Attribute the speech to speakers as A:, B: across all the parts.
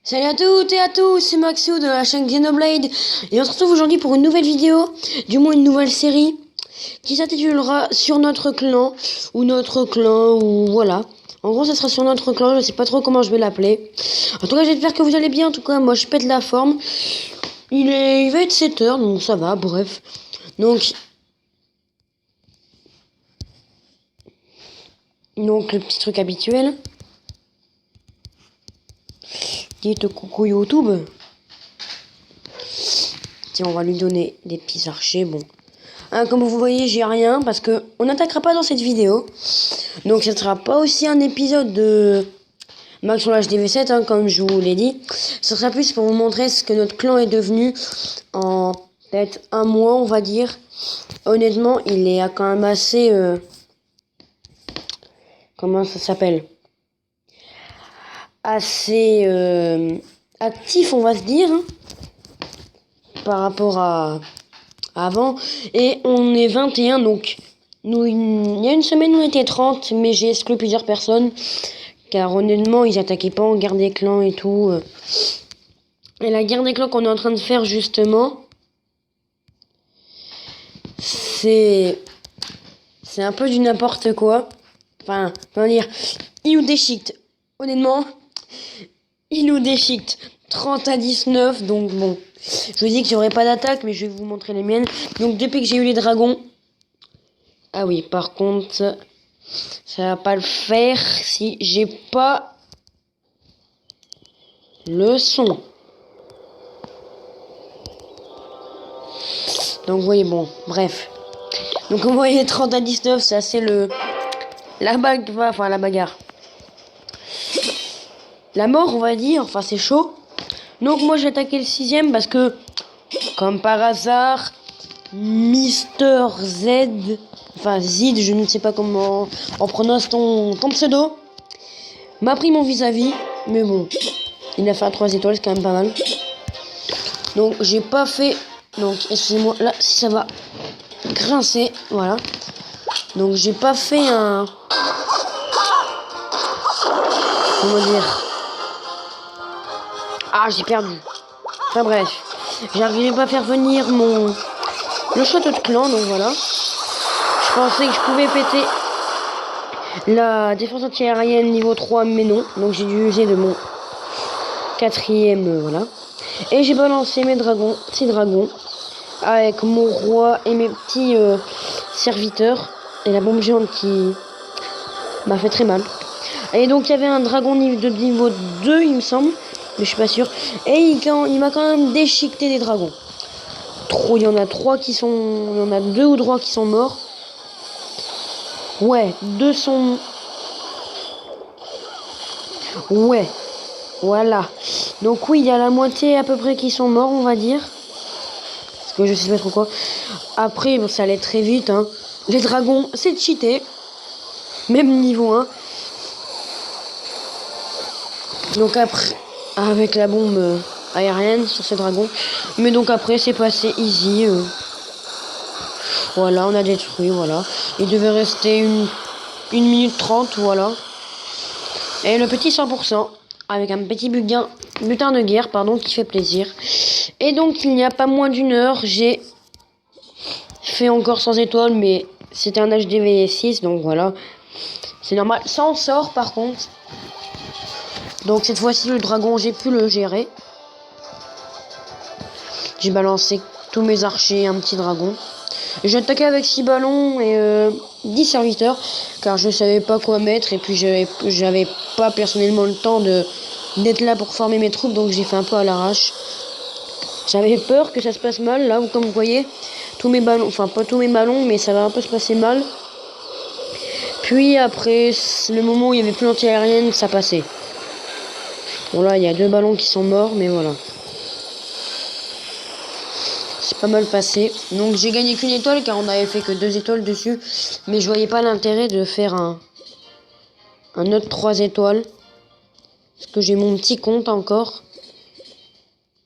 A: Salut à toutes et à tous, c'est Maxio de la chaîne Xenoblade et on se retrouve aujourd'hui pour une nouvelle vidéo, du moins une nouvelle série qui s'intitulera Sur notre clan ou voilà. En gros, ça sera sur notre clan, je sais pas trop comment je vais l'appeler. En tout cas, j'espère que vous allez bien. En tout cas, moi je pète la forme. Il va être 7h, donc ça va, bref. Donc le petit truc habituel. Dites coucou YouTube. Tiens, on va lui donner des petits archers, bon. Hein, comme vous voyez, j'ai rien parce que on n'attaquera pas dans cette vidéo. Donc ce ne sera pas aussi un épisode de Max sur l'HDV7, hein, comme je vous l'ai dit. Ce sera plus pour vous montrer ce que notre clan est devenu en peut-être un mois, on va dire. Honnêtement, il est quand même assez... comment ça s'appelle? Assez actif, on va se dire, hein, par rapport à avant. Et on est 21, donc nous, il y a une semaine, on était 30, mais j'ai exclu plusieurs personnes. Car honnêtement, ils attaquaient pas en guerre des clans et tout. Et la guerre des clans qu'on est en train de faire, justement, c'est un peu du n'importe quoi. Enfin, comment dire, ils nous déchiquent. Honnêtement, ils nous déchiquent. 30 à 19, donc bon. Je vous dis que j'aurai pas d'attaque, mais je vais vous montrer les miennes. Donc depuis que j'ai eu les dragons... Ah oui, par contre, ça va pas le faire si j'ai pas le son. Donc vous voyez, bon, bref. Donc vous voyez 30 à 19, c'est assez la bagarre. La mort, on va dire, enfin c'est chaud. Donc moi j'ai attaqué le 6ème parce que, comme par hasard, Mister Z, enfin Zid, je ne sais pas comment on prononce ton pseudo, m'a pris mon vis-à-vis, mais bon, il a fait un 3 étoiles, c'est quand même pas mal. Donc j'ai pas fait, donc excusez-moi, là si ça va grincer, voilà. Donc j'ai pas fait un... Comment dire? Ah, j'ai perdu. Enfin bref, j'arrivais pas à faire venir le château de clan, donc voilà. Je pensais que je pouvais péter la défense anti-aérienne niveau 3, mais non. Donc j'ai dû user de mon 4ème, voilà. Et j'ai balancé mes dragons, 6 dragons, avec mon roi et mes petits serviteurs. Et la bombe géante qui m'a fait très mal. Et donc il y avait un dragon de niveau 2, il me semble, mais je suis pas sûr. Et il m'a quand même déchiqueté des dragons. Il y en a 3 qui sont... Il y en a 2 ou 3 qui sont morts. Ouais, 2 sont... Ouais, voilà. Donc oui, il y a la moitié à peu près qui sont morts, on va dire. Parce que je sais pas trop quoi. Après, bon, ça allait très vite, hein. Les dragons, c'est cheaté. Même niveau 1. Donc après, avec la bombe aérienne sur ces dragons. Mais donc après, c'est passé easy. Voilà, on a détruit, voilà. Il devait rester une minute 30, voilà. Et le petit 100%, avec un petit butin de guerre, pardon, qui fait plaisir. Et donc, il n'y a pas moins d'une heure, j'ai fait encore 100 étoiles, mais c'était un HDV6, donc voilà. C'est normal. Ça en sort, par contre. Donc, cette fois-ci, le dragon, j'ai pu le gérer. J'ai balancé tous mes archers, un petit dragon. J'ai attaqué avec 6 ballons et 10 serviteurs, car je savais pas quoi mettre, et puis j'avais pas personnellement le temps d'être là pour former mes troupes, donc j'ai fait un peu à l'arrache. J'avais peur que ça se passe mal, là, comme vous voyez, tous mes ballons, enfin pas tous mes ballons, mais ça va un peu se passer mal. Puis après, le moment où il y avait plus l'anti-aérienne, ça passait. Bon là, il y a 2 ballons qui sont morts, mais voilà. C'est pas mal passé. Donc j'ai gagné qu'une étoile car on avait fait que 2 étoiles dessus. Mais je voyais pas l'intérêt de faire un autre 3 étoiles. Parce que j'ai mon petit compte encore.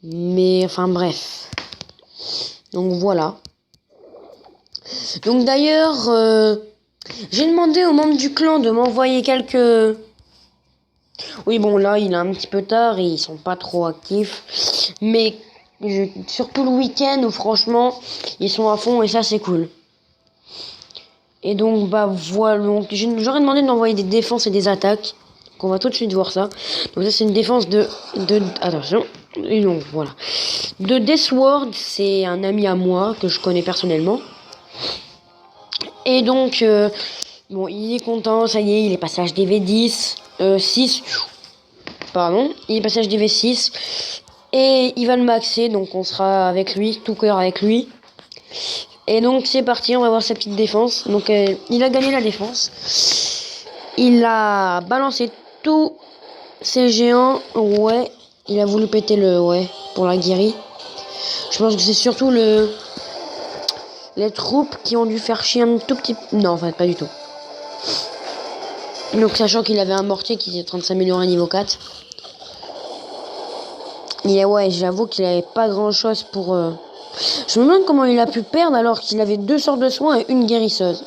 A: Mais enfin bref. Donc voilà. Donc d'ailleurs, j'ai demandé aux membres du clan de m'envoyer quelques Oui, bon, là, il est un petit peu tard et ils sont pas trop actifs. Mais surtout le week-end où, franchement, ils sont à fond et ça, c'est cool. Et donc, bah, voilà. Donc, j'aurais demandé d'envoyer des défenses et des attaques. Donc, on va tout de suite voir ça. Donc, ça, c'est une défense attention. Et donc, voilà. De Deathward, c'est un ami à moi que je connais personnellement. Et donc, bon, il est content, ça y est, il est passé HDV 6. Pardon, il est passé HDV 6. Et il va le maxer, donc on sera avec lui, tout cœur avec lui. Et donc c'est parti, on va voir sa petite défense. Donc il a gagné la défense. Il a balancé tous ses géants. Ouais, il a voulu péter le... Ouais, pour la guérie. Je pense que c'est surtout les troupes qui ont dû faire chier un tout petit... Non, en fait, pas du tout. Donc sachant qu'il avait un mortier qui était en train de s'améliorer à niveau 4. Et ouais, j'avoue qu'il avait pas grand chose pour... Je me demande comment il a pu perdre alors qu'il avait 2 sorts de soins et une guérisseuse.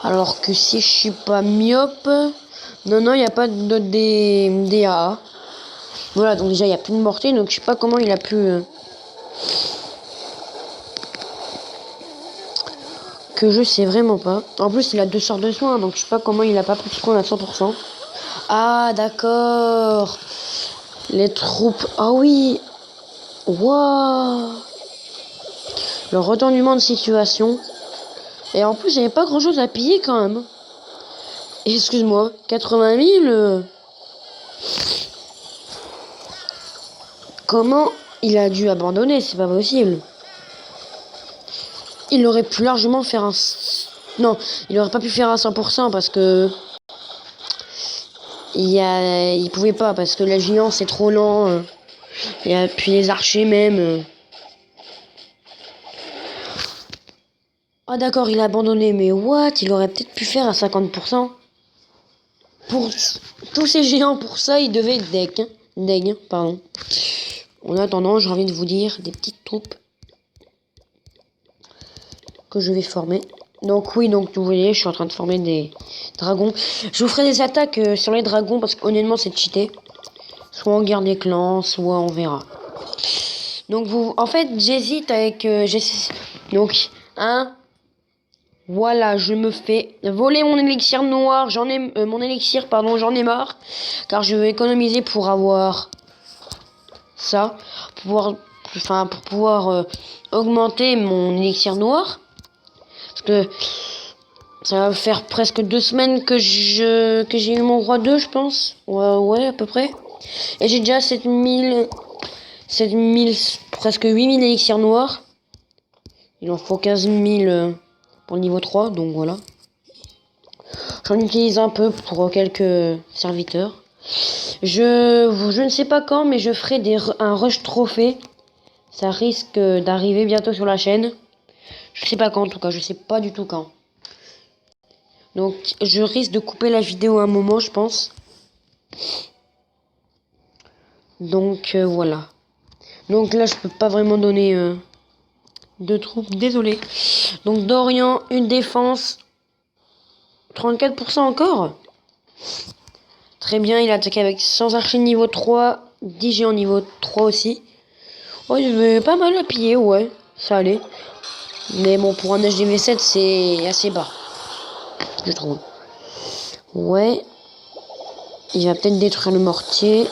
A: Alors que si je suis pas myope... Non, il n'y a pas de DAA. Voilà, donc déjà il n'y a plus de mortier, donc je sais pas comment il a pu... Que je sais vraiment pas. En plus il a 2 sorts de soins, donc je sais pas comment il a pas pu se prendre à 100%. Ah d'accord. Les troupes... Ah oui. Waouh. Le retournement de situation. Et en plus, j'avais pas grand chose à piller quand même. Excuse-moi, 80 000 Comment il a dû abandonner? C'est pas possible. Il aurait pu largement faire un... Non, il aurait pas pu faire un 100% parce que... Il pouvait pas parce que la géant c'est trop lent. Et puis les archers même. Ah d'accord, il a abandonné, mais what? Il aurait peut-être pu faire à 50%. Pour tous ces géants, pour ça, il devait être deck. Deg, pardon. En attendant, j'ai envie de vous dire des petites troupes que je vais former. Donc oui, donc vous voyez, je suis en train de former des dragons. Je vous ferai des attaques sur les dragons parce qu'honnêtement, c'est cheaté. Soit on garde les clans, soit on verra. Donc vous, en fait, j'hésite avec... donc, voilà, je me fais voler mon élixir noir. Mon élixir, pardon, j'en ai marre. Car je vais économiser pour avoir ça. Pour pouvoir augmenter mon élixir noir. Parce que ça va faire presque 2 semaines que j'ai eu mon roi 2, je pense. Ouais, à peu près. Et j'ai déjà 7000, presque 8000 élixirs noirs. Il en faut 15 000 pour le niveau 3, donc voilà. J'en utilise un peu pour quelques serviteurs. Je ne sais pas quand, mais je ferai un rush trophée. Ça risque d'arriver bientôt sur la chaîne. Je sais pas quand, en tout cas, je sais pas du tout quand. Donc, je risque de couper la vidéo un moment, je pense. Donc, voilà. Donc là, je peux pas vraiment donner de troupes, désolé. Donc, Dorian, une défense. 34% encore. Très bien, il a attaqué avec 100 archers niveau 3, 10 géants niveau 3 aussi. Oh, il avait pas mal à piller, ouais, ça allait. Mais bon, pour un HDV7, c'est assez bas, je trouve. Ouais. Il va peut-être détruire le mortier.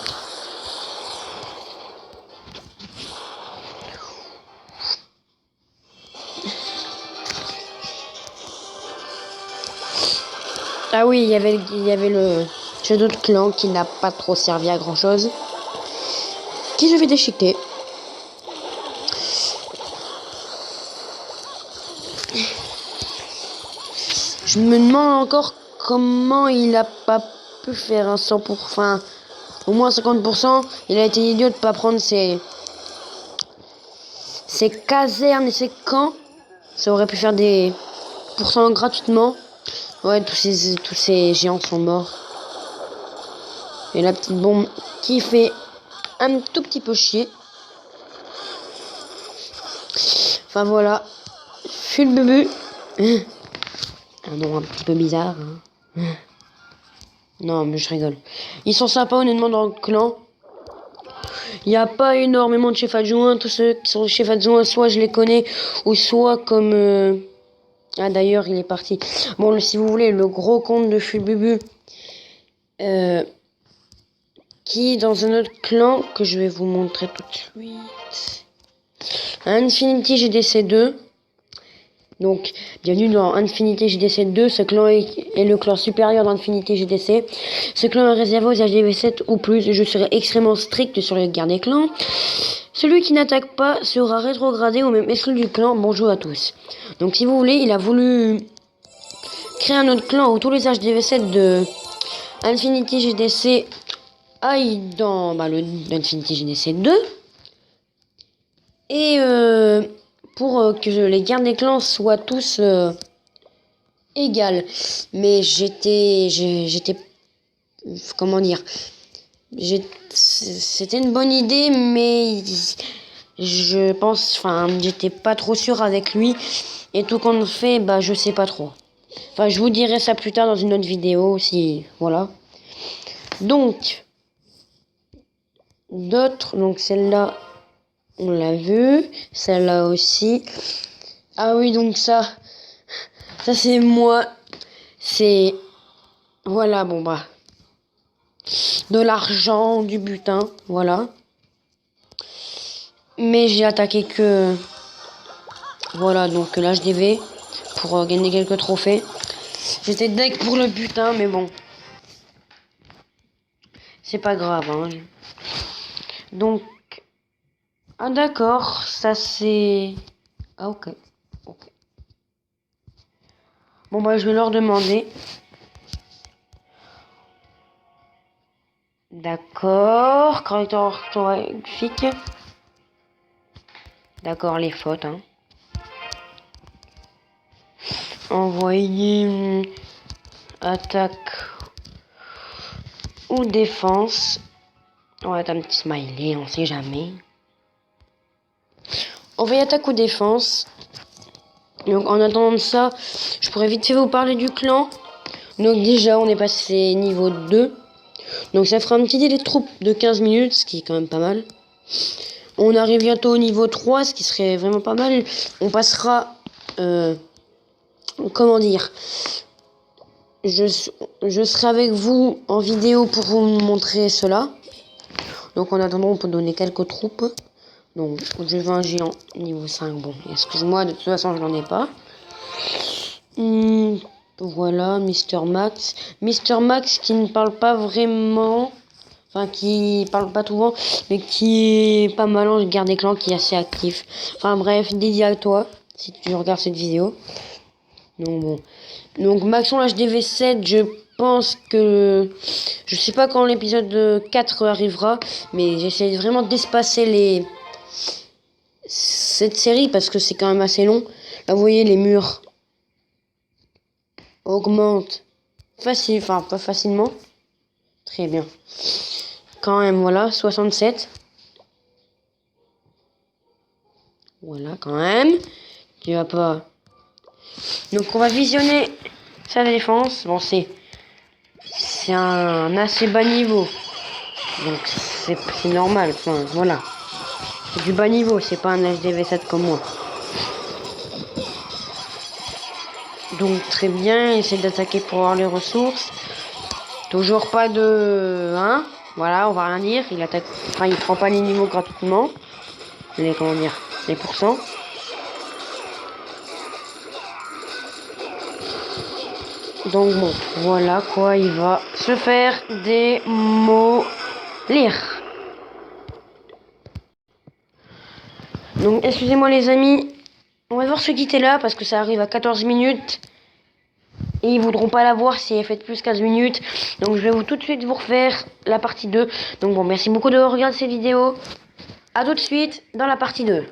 A: Ah oui, il y avait le Shadow de clan qui n'a pas trop servi à grand chose. Qui je vais déchiqueter. Je me demande encore comment il a pas pu faire un 100%, enfin, au moins 50%. Il a été idiot de pas prendre ses casernes et ses camps. Ça aurait pu faire des pourcents gratuitement. Ouais, tous ces géants sont morts. Et la petite bombe qui fait un tout petit peu chier. Enfin voilà. Ful bubu. Un nom un petit peu bizarre. Hein. Non, mais je rigole. Ils sont sympas, honnêtement, dans le clan. Il n'y a pas énormément de chefs adjoints. Tous ceux qui sont chefs adjoints, soit je les connais, ou soit comme... Ah, d'ailleurs, il est parti. Bon, si vous voulez, le gros compte de Fulbubu, qui est dans un autre clan, que je vais vous montrer tout de suite. Infinity GDC 2. Donc, bienvenue dans Infinity GDC 2. Ce clan est le clan supérieur d'Infinity GDC. Ce clan est réservé aux HDV 7 ou plus. Je serai extrêmement strict sur les guerres des clans. Celui qui n'attaque pas sera rétrogradé ou même exclu du clan. Bonjour à tous. Donc, si vous voulez, il a voulu créer un autre clan où tous les HDV 7 de Infinity GDC aillent dans le Infinity GDC 2. Et pour que les guerres des clans soient tous égales. Mais j'étais... Comment dire? C'était une bonne idée, mais je pense... Enfin, j'étais pas trop sûr avec lui. Et tout qu'on fait, bah je sais pas trop. Enfin, je vous dirai ça plus tard dans une autre vidéo, si... Voilà. Donc... D'autres, donc celle-là... On l'a vu, celle-là aussi. Ah oui, donc ça c'est moi. C'est, voilà, bon bah, de l'argent, du butin, voilà. Mais j'ai attaqué que, voilà, donc l'HDV pour gagner quelques trophées. J'étais deck pour le butin, mais bon, c'est pas grave, hein. Donc, ah d'accord, ça c'est... Ah ok. Bon bah je vais leur demander. D'accord, correcteur orthographique. D'accord, les fautes, hein. Envoyer une attaque ou défense. On va mettre un petit smiley, on sait jamais. Envoyer attaque ou défense. Donc en attendant de ça, je pourrais vite fait vous parler du clan. Donc déjà, on est passé niveau 2. Donc ça fera un petit délai de troupe de 15 minutes, ce qui est quand même pas mal. On arrive bientôt au niveau 3, ce qui serait vraiment pas mal. On passera... comment dire, je serai avec vous en vidéo pour vous montrer cela. Donc en attendant, on peut donner quelques troupes. Donc je veux un géant niveau 5. Bon, excuse-moi, de toute façon je n'en ai pas. Voilà, Mister Max. Mister Max qui ne parle pas vraiment. Enfin, qui parle pas souvent, mais qui est pas mal en guerre des clans, qui est assez actif. Enfin bref, dédié à toi, si tu regardes cette vidéo. Donc bon. Donc Maxon HDV7, je pense que... Je sais pas quand l'épisode 4 arrivera, mais j'essaie vraiment d'espacer cette série parce que c'est quand même assez long. Là, vous voyez, les murs augmentent pas facilement. Très bien. Quand même, voilà, 67. Voilà, quand même. Tu vas pas... Donc on va visionner sa défense. Bon, c'est un assez bas niveau. Donc c'est normal. Enfin, voilà. C'est du bas niveau, c'est pas un HDV7 comme moi. Donc très bien, essaie d'attaquer pour avoir les ressources. Toujours pas de... Hein, voilà, on va rien dire. Il attaque... Enfin, il prend pas les niveaux gratuitement. Comment dire, les pourcents. Donc bon, voilà quoi, il va se faire démolir. Donc excusez-moi les amis, on va devoir se quitter là parce que ça arrive à 14 minutes. Et ils voudront pas la voir si elle fait plus 15 minutes. Donc je vais tout de suite vous refaire la partie 2. Donc bon, merci beaucoup de regarder cette vidéo. A tout de suite dans la partie 2.